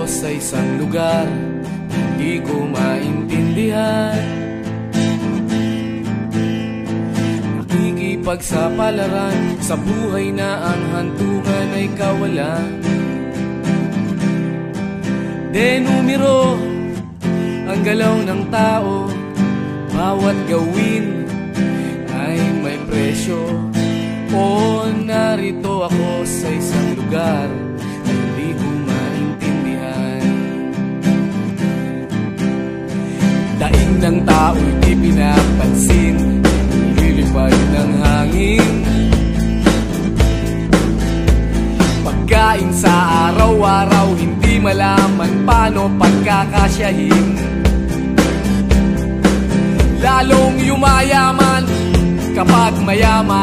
ako sa isang lugar hindi ko maintindihan. Nakikipagsapalaran sa buhay na ang hantungan ay kawalan. Denumero ang galaw ng tao, bawat gawin ay may presyo. O narito ako sa isang lugar na hindi ko maintindihan. Daing ng tao'y di pinapansin, lilipad ng hangin. Pagkain sa araw-araw, hindi malaman paano pagkakasyahin. Lalong yumayaman kapag mayaman